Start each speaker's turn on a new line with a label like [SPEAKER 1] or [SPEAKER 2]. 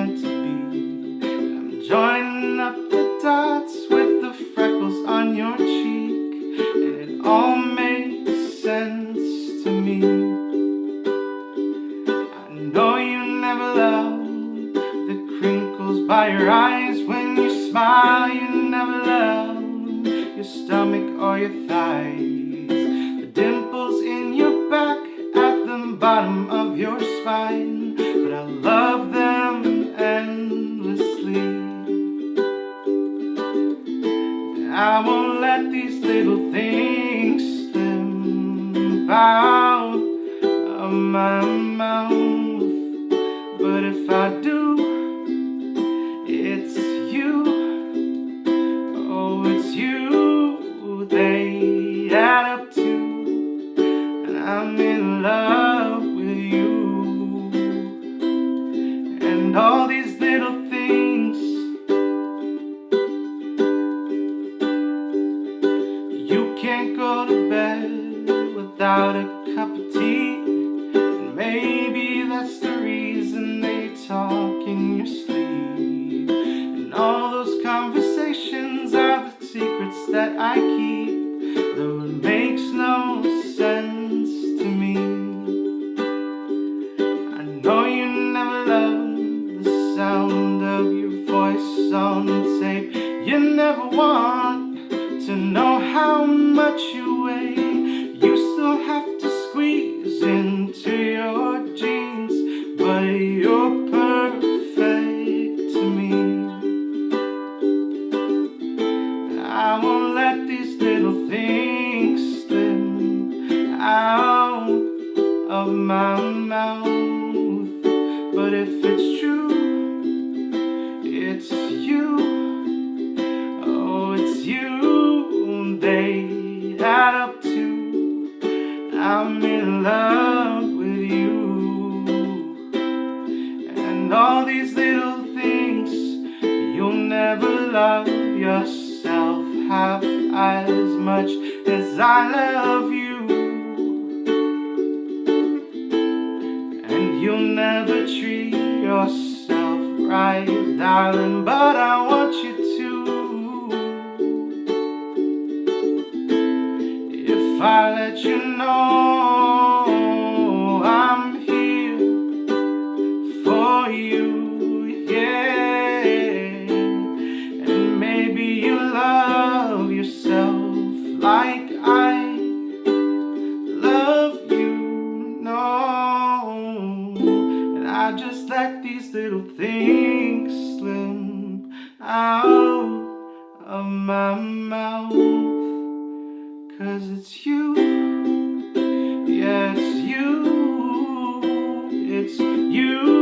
[SPEAKER 1] meant to be. I'm joining up the dots with the freckles on your cheek, and it all makes sense to me. I know you never loved the crinkles by your eyes when you smile. You never loved your stomach or your thighs, the dimples in your back at the bottom of your spine. But I love them endlessly. I won't let these little things slip out of my mouth. But if I do, it's you. Oh, it's you they add up to, and I'm in love with you. And all these little things, you can't go to bed without a cup of tea, and maybe that's the reason they talk in your sleep. And all those conversations are the secrets that I keep, though it makes no sense to me. I know you never loved the sound of your voice on tape. You never want to know how much you weigh. You still have to squeeze into your jeans, but you're perfect to me. I won't let these little things slip out of my mouth. But if it's true, it's you. Oh, it's you they add up to. I'm in love with you. And all these little things, you'll never love yourself half as much as I love you. And you'll never treat yourself right, darling, but I want you to. If I let you know I'm here for you, yeah. And maybe you love yourself like I love you, no. And I just let these little things slip out of my mouth. 'Cause it's you, yeah, it's you, it's you.